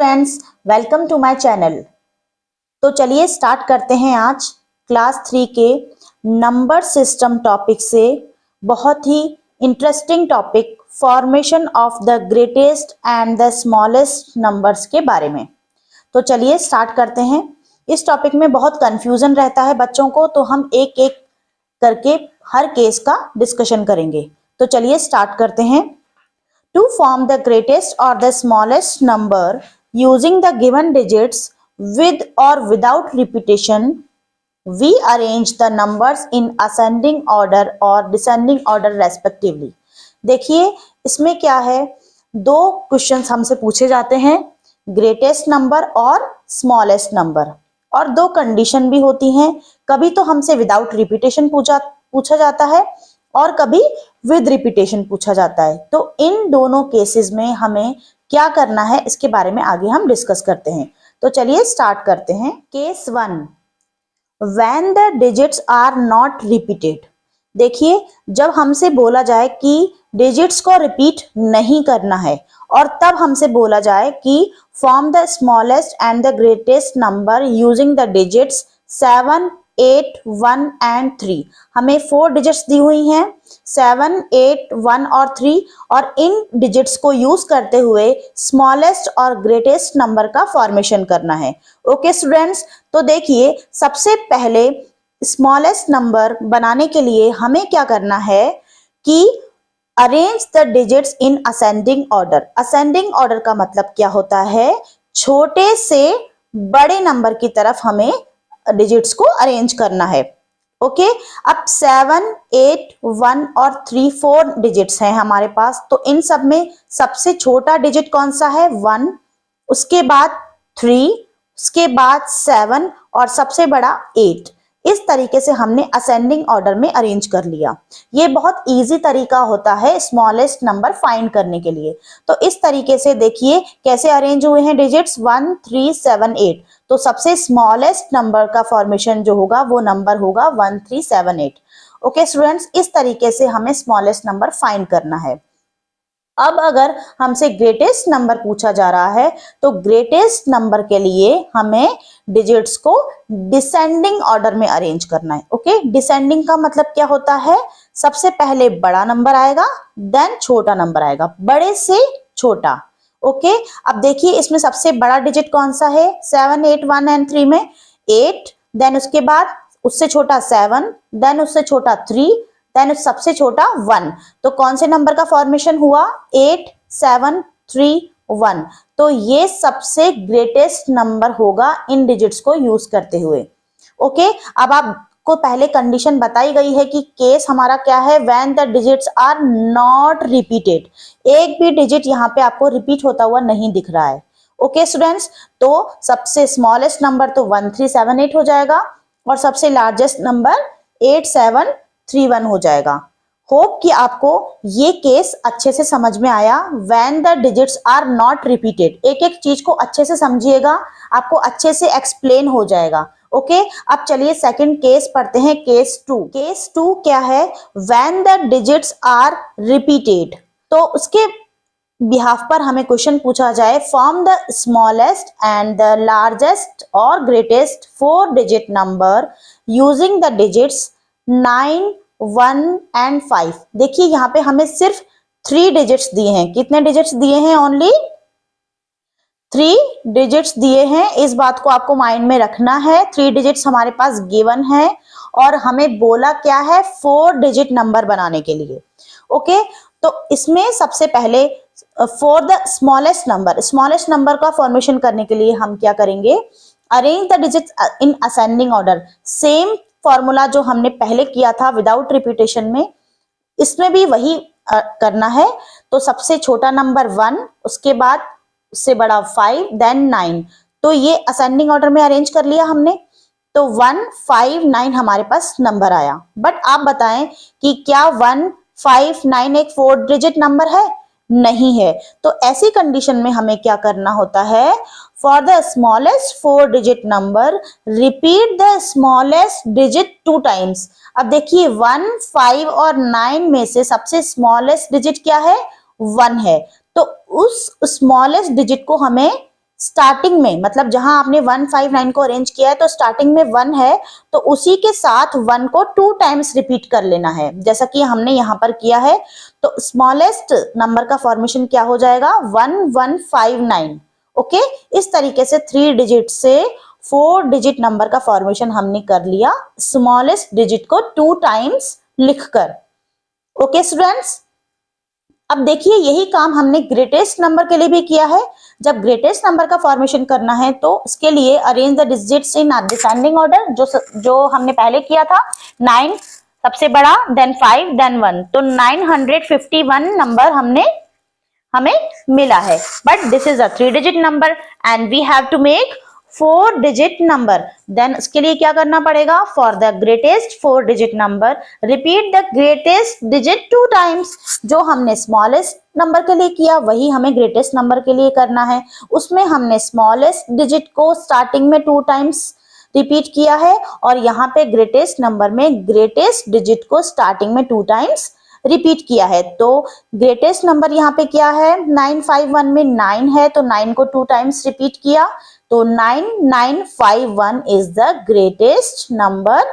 Friends, welcome to my channel. तो चलिए start करते हैं आज क्लास 3 के नंबर सिस्टम टॉपिक से। बहुत ही interesting topic formation of the greatest and the smallest numbers के बारे में। तो चलिए स्टार्ट करते हैं। इस टॉपिक में बहुत कंफ्यूजन रहता है बच्चों को, तो हम एक एक करके हर केस का डिस्कशन करेंगे। तो चलिए स्टार्ट करते हैं। To form the greatest or the smallest number using the given digits with or without repetition, we arrange the numbers in ascending order or descending order respectively. देखिए इसमें क्या है, दो क्वेश्चंस हमसे पूछे जाते हैं, ग्रेटेस्ट नंबर और स्मॉलेस्ट नंबर, और दो कंडीशन भी होती हैं। कभी तो हमसे विदाउट रिपीटेशन पूछा जाता है और कभी विद रिपीटेशन पूछा जाता है। तो इन दोनों केसेस में हमें क्या करना है इसके बारे में आगे हम डिस्कस करते हैं। तो चलिए स्टार्ट करते हैं। Case 1, when the digits are not repeated. देखिए जब हमसे बोला जाए कि डिजिट्स को रिपीट नहीं करना है और तब हमसे बोला जाए कि form the smallest and the greatest number using the digits 7, 8, 1 and 3। हमें 4 डिजिट्स दी हुई हैं, 7, 8, 1 और 3, और इन डिजिट्स को यूज करते हुए स्मॉलेस्ट और ग्रेटेस्ट नंबर का फॉर्मेशन करना है। ओके स्टूडेंट्स, तो देखिए सबसे पहले स्मॉलेस्ट नंबर बनाने के लिए हमें क्या करना है कि arrange the digits in ascending order. Ascending order का मतलब क्या होता है, छोटे से बड़े नंबर की तरफ हमें डिजिट्स को अरेंज करना है। ओके, अब 7, 8, 1 और 3 4 डिजिट्स हैं हमारे पास। तो इन सब में सबसे छोटा डिजिट कौन सा है, 1, उसके बाद 3, उसके बाद 7 और सबसे बड़ा 8। इस तरीके से हमने असेंडिंग ऑर्डर में अरेंज कर लिया। ये बहुत इजी तरीका होता है स्मॉलेस्ट नंबर फाइंड करने के लिए। तो इस तरीके से देखिए कैसे अरेंज हुए हैं डिजिट्स 1, 3, 7, 8। तो सबसे स्मॉलेस्ट नंबर का फॉर्मेशन जो होगा वो नंबर होगा 1, 3, 7, 8। ओके स्टूडेंट्स, इस तरीके से हमें स्मॉलेस्ट नंबर फाइंड करना है। अब अगर हमसे ग्रेटेस्ट नंबर पूछा जा रहा है तो ग्रेटेस्ट नंबर के लिए हमें डिजिट्स को डिसेंडिंग ऑर्डर में अरेंज करना है। ओके, डिसेंडिंग का मतलब क्या होता है, सबसे पहले बड़ा नंबर आएगा देन छोटा नंबर आएगा, बड़े से छोटा। ओके, अब देखिए इसमें सबसे बड़ा डिजिट कौन सा है, 7, 8, 1 एंड 3 में 8, देन उसके बाद उससे छोटा 7, देन उससे छोटा 3, देन सबसे छोटा 1। तो कौन से नंबर का फॉर्मेशन हुआ, 8, 7, 3, 1। तो ये सबसे ग्रेटेस्ट नंबर होगा इन डिजिट्स को यूज करते हुए। ओके, अब आपको पहले कंडीशन बताई गई है कि केस हमारा क्या है, when the digits are not repeated. एक भी डिजिट यहाँ पे आपको रिपीट होता हुआ नहीं दिख रहा है। ओके स्टूडेंट्स, तो सबसे स्मॉलेस्ट नंबर तो 1, 3, 7, 8 हो जाएगा और सबसे लार्जेस्ट नंबर 8, 7, 3, 1 हो जाएगा। होप कि आपको ये केस अच्छे से समझ में आया। When the digits are not repeated, एक एक चीज को अच्छे से समझिएगा, आपको अच्छे से एक्सप्लेन हो जाएगा। ओके, अब चलिए सेकंड केस पढ़ते हैं, केस 2। केस 2 क्या है, when the digits are repeated. तो उसके बिहाफ पर हमें क्वेश्चन पूछा जाए, form the smallest and the largest और greatest 4 digit number using the digits 9, 1 and 5। देखिए यहाँ पे हमें सिर्फ 3 डिजिट्स दिए हैं। कितने डिजिट्स दिए हैं, ओनली 3 डिजिट्स दिए हैं। इस बात को आपको माइंड में रखना है। 3 डिजिट्स हमारे पास गिवन है और हमें बोला क्या है, 4 डिजिट नंबर बनाने के लिए। ओके, तो इसमें सबसे पहले फॉर द स्मॉलेस्ट नंबर का फॉर्मेशन करने के लिए हम क्या करेंगे, arrange the digits in ascending order. Same formula जो हमने पहले किया था विदाउट रिपीटेशन में, इसमें भी वही करना है। तो सबसे छोटा नंबर 1, उसके बाद उससे बड़ा 5, देन 9। तो ये असेंडिंग ऑर्डर में अरेंज कर लिया हमने। तो 1, 5, 9 हमारे पास नंबर आया। बट आप बताएं कि क्या 1, 5, 9 एक 4 डिजिट नंबर है, नहीं है। तो ऐसी कंडीशन में हमें क्या करना होता है, for the smallest 4 digit number repeat the smallest digit 2 times. अब देखिए 1, 5 और 9 में से सबसे स्मॉलेस्ट डिजिट क्या है, 1 है। तो उस स्मॉलेस्ट डिजिट को हमें स्टार्टिंग में, मतलब जहां आपने 159 को अरेंज किया है तो स्टार्टिंग में 1 है तो उसी के साथ 1 को 2 टाइम्स रिपीट कर लेना है, जैसा कि हमने यहां पर किया है। तो स्मॉलेस्ट नंबर का फॉर्मेशन क्या हो जाएगा, 1159। ओके, इस तरीके से 3 डिजिट से 4 डिजिट नंबर का फॉर्मेशन हमने कर लिया स्मॉलेस्ट डिजिट को 2 टाइम्स लिखकर। ओके स्टूडेंट्स, अब देखिए यही काम हमने ग्रेटेस्ट नंबर के लिए भी किया है। जब ग्रेटेस्ट नंबर का फॉर्मेशन करना है तो उसके लिए arrange the digits in descending order, जो हमने पहले किया था। 9 सबसे बड़ा, देन 5, देन 1, तो 951 नंबर हमें मिला है। But this is a 3 digit number and we have to make 4 digit number. Then उसके लिए क्या करना पड़ेगा, for the greatest 4 digit number repeat the greatest digit 2 times. जो हमने स्मॉलेस्ट नंबर के लिए किया वही हमें ग्रेटेस्ट नंबर के लिए करना है। उसमें हमने स्मॉलेस्ट डिजिट को स्टार्टिंग में 2 टाइम्स रिपीट किया है और यहाँ पे ग्रेटेस्ट नंबर में ग्रेटेस्ट डिजिट को स्टार्टिंग में 2 टाइम्स रिपीट किया है। तो ग्रेटेस्ट नंबर यहाँ पे क्या है, 951 में 9 है तो 9 को 2 टाइम्स रिपीट किया, तो 9951 is the greatest number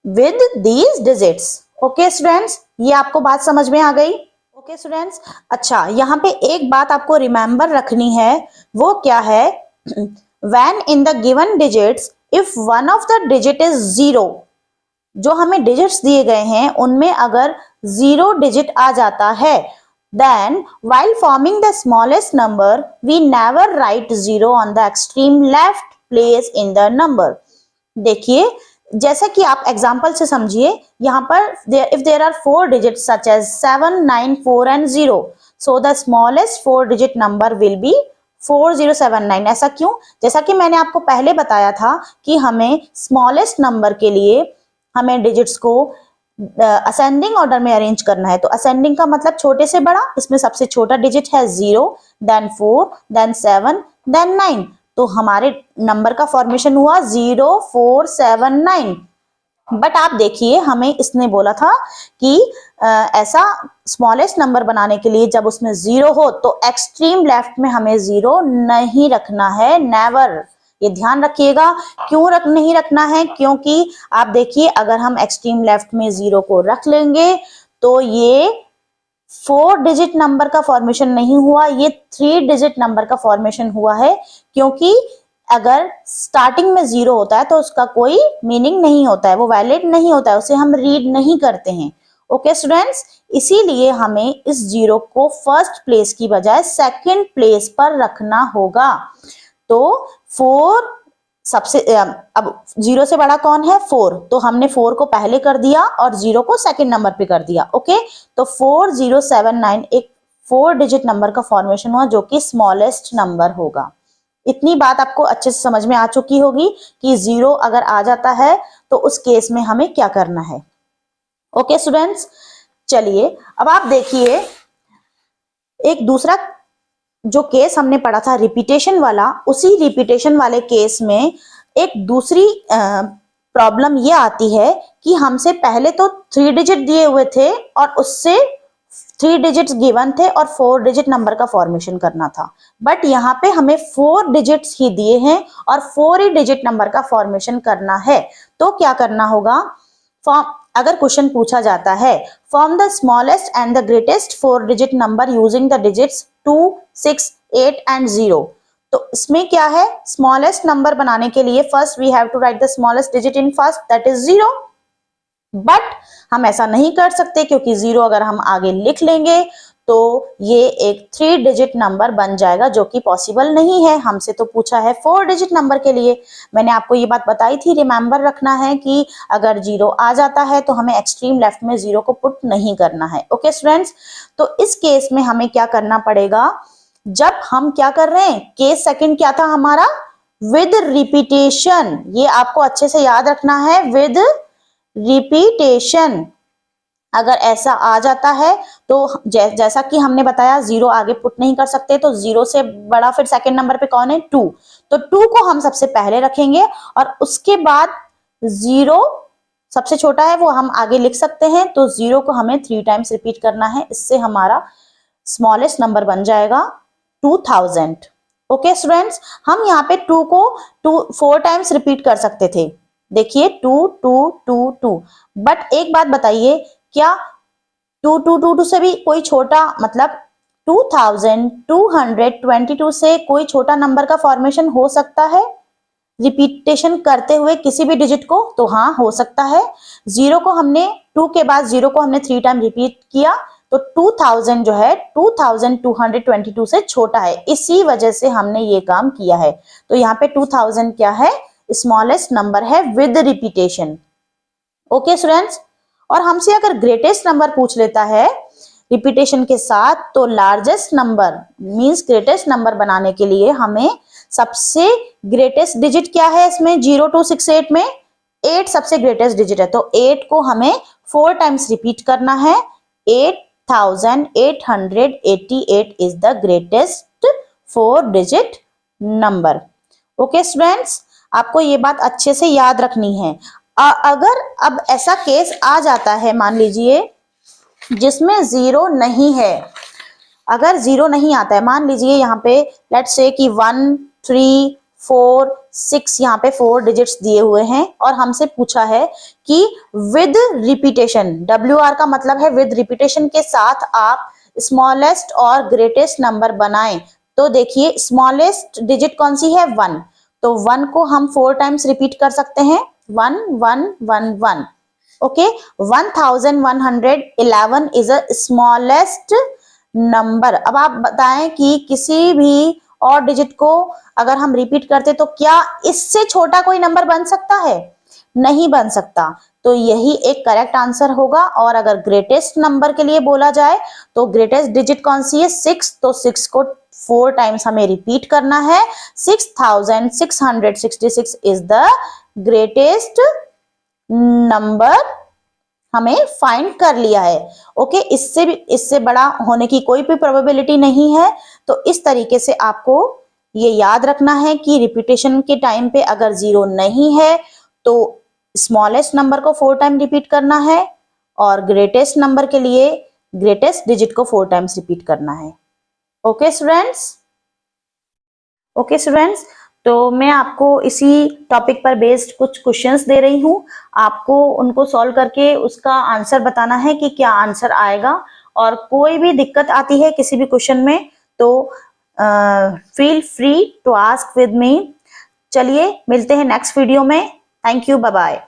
with these digits. Okay students, ये आपको बात समझ में आ गई। ओके स्टूडेंट्स, अच्छा यहाँ पे एक बात आपको रिमेंबर रखनी है, वो क्या है, when in the given digits if one of the digit is 0, जो हमें डिजिट्स दिए गए हैं उनमें अगर 0 डिजिट आ जाता है, then while forming the smallest number we never write 0 on the extreme left place in the number। देखिए जैसा कि आप एग्जाम्पल से समझिए, यहाँ पर if there are 4 digits such as 7, 9, 4 and 0, so the smallest 4 digit number will be 4079। ऐसा क्यों, जैसा कि मैंने आपको पहले बताया था कि हमें स्मॉलेस्ट नंबर के लिए हमें डिजिट्स को असेंडिंग ऑर्डर में अरेंज करना है। तो असेंडिंग का मतलब छोटे से बड़ा, इसमें सबसे छोटा डिजिट है 0, देन 4, देन 7, देन 9, तो हमारे नंबर का फॉर्मेशन हुआ 0479। बट आप देखिए हमें इसने बोला था कि ऐसा स्मॉलेस्ट नंबर बनाने के लिए जब उसमें 0 हो तो एक्सट्रीम लेफ्ट में हमें 0 नहीं रखना है, नेवर। ये ध्यान रखिएगा। क्यों नहीं रखना है, क्योंकि आप देखिए अगर हम एक्सट्रीम लेफ्ट में 0 को रख लेंगे तो ये 4 डिजिट नंबर का फॉर्मेशन नहीं हुआ, ये 3 डिजिट नंबर का फॉर्मेशन हुआ है। क्योंकि अगर स्टार्टिंग में 0 होता है तो उसका कोई मीनिंग नहीं होता है, वो वैलिड नहीं होता है, उसे हम रीड नहीं करते हैं। ओके स्टूडेंट्स, इसीलिए हमें इस 0 को फर्स्ट प्लेस की बजाय सेकंड प्लेस पर रखना होगा। तो 4 सबसे, अब 0 से बड़ा कौन है, 4, तो हमने 4 को पहले कर दिया और 0 को सेकंड नंबर पे कर दिया। ओके, तो 4079 एक 4 डिजिट नंबर का फॉर्मेशन हुआ जो कि स्मॉलेस्ट नंबर होगा। इतनी बात आपको अच्छे से समझ में आ चुकी होगी कि 0 अगर आ जाता है तो उस केस में हमें क्या करना है। ओके स्टूडेंट्स, चलिए अब आप देखिए एक दूसरा जो केस हमने पढ़ा था रिपीटेशन वाला, उसी रिपीटेशन वाले केस में एक दूसरी प्रॉब्लम ये आती है कि हमसे पहले तो 3 डिजिट दिए हुए थे और उससे 3 डिजिट्स गिवन थे और 4 डिजिट नंबर का फॉर्मेशन करना था। बट यहाँ पे हमें 4 डिजिट्स ही दिए हैं और 4 ही डिजिट नंबर का फॉर्मेशन करना है। तो क्या करना होगा, अगर क्वेश्चन पूछा जाता है form the smallest and the greatest 4 digit number using the digits 2, 6, 8 and 0, तो इसमें क्या है, स्मॉलेस्ट नंबर बनाने के लिए first we have to write the smallest digit in first, that is 0। But हम ऐसा नहीं कर सकते क्योंकि 0 अगर हम आगे लिख लेंगे तो ये एक 3 डिजिट नंबर बन जाएगा जो कि पॉसिबल नहीं है। हमसे तो पूछा है 4 डिजिट नंबर के लिए। मैंने आपको ये बात बताई थी, रिमेंबर रखना है कि अगर 0 आ जाता है तो हमें एक्सट्रीम लेफ्ट में 0 को पुट नहीं करना है। ओके स्टूडेंट्स, तो इस केस में हमें क्या करना पड़ेगा, जब हम क्या कर रहे हैं, केस सेकंड क्या था हमारा, विद रिपीटेशन। ये आपको अच्छे से याद रखना है, विद रिपीटेशन। अगर ऐसा आ जाता है तो जैसा कि हमने बताया 0 आगे पुट नहीं कर सकते, तो 0 से बड़ा फिर सेकंड नंबर पे कौन है, 2, तो 2 को हम सबसे पहले रखेंगे और उसके बाद 0 सबसे छोटा है वो हम आगे लिख सकते हैं, तो 0 को हमें 3 टाइम्स रिपीट करना है। इससे हमारा स्मॉलेस्ट नंबर बन जाएगा 2000। ओके स्टूडेंट्स, हम यहाँ पे 2 को 4 टाइम्स रिपीट कर सकते थे। देखिए 2 2 2 2, बट एक बात बताइए, क्या 2 2 2 2 से भी कोई छोटा, मतलब 2222 से कोई छोटा नंबर का फॉर्मेशन हो सकता है रिपीटेशन करते हुए किसी भी डिजिट को? तो हाँ, हो सकता है। 0 को हमने 2 के बाद 0 को हमने 3 टाइम रिपीट किया, तो 2000 जो है 2222 से छोटा है, इसी वजह से हमने ये काम किया है। तो यहाँ पे 2000 क्या है? स्मॉलेस्ट नंबर है विद रिपीटेशन। ओके स्टूडेंट्स, और हमसे अगर ग्रेटेस्ट नंबर पूछ लेता है रिपीटेशन के साथ, तो largest number means greatest number बनाने के लिए हमें सबसे ग्रेटेस्ट डिजिट क्या है इसमें? 0 to 68 में 8 सबसे ग्रेटेस्ट डिजिट है, तो 8 को हमें 4 टाइम्स रिपीट करना है। 8888 is the greatest 4 digit number. Okay students, आपको ये बात अच्छे से याद रखनी है। अगर अब ऐसा केस आ जाता है, मान लीजिए जिसमें 0 नहीं है, अगर 0 नहीं आता है, मान लीजिए यहाँ पे लेट्स से कि 1 3 4 6 यहाँ पे 4 डिजिट्स दिए हुए हैं और हमसे पूछा है कि विद रिपीटेशन, WR का मतलब है विद रिपीटेशन के साथ आप स्मॉलेस्ट और ग्रेटेस्ट नंबर बनाएं। तो देखिए स्मॉलेस्ट डिजिट कौन सी है? 1, तो 1 को हम 4 टाइम्स रिपीट कर सकते हैं, 1 1 1 1। Okay, 1111 is a smallest number. अब आप बताएं कि किसी भी और डिजिट को अगर हम रिपीट करते तो क्या इससे छोटा कोई नंबर बन सकता है? नहीं बन सकता। तो यही एक करेक्ट आंसर होगा। और अगर ग्रेटेस्ट नंबर के लिए बोला जाए तो ग्रेटेस्ट डिजिट कौन सी है? 6, तो 6 को 4 टाइम्स हमें रिपीट करना है। 6666 इज द ग्रेटेस्ट नंबर हमें फाइंड कर लिया है। ओके, इससे बड़ा होने की कोई भी प्रोबेबिलिटी नहीं है। तो इस तरीके से आपको ये याद रखना है कि रिपीटेशन के टाइम पे अगर 0 नहीं है तो स्मॉलेस्ट नंबर को 4 टाइम रिपीट करना है और ग्रेटेस्ट नंबर के लिए ग्रेटेस्ट डिजिट को 4 टाइम्स रिपीट करना है। ओके स्टूडेंट्स, तो मैं आपको इसी टॉपिक पर बेस्ड कुछ क्वेश्चंस दे रही हूँ। आपको उनको सॉल्व करके उसका आंसर बताना है कि क्या आंसर आएगा। और कोई भी दिक्कत आती है किसी भी क्वेश्चन में तो feel free to ask with me. चलिए मिलते हैं नेक्स्ट वीडियो में। Thank you, bye bye.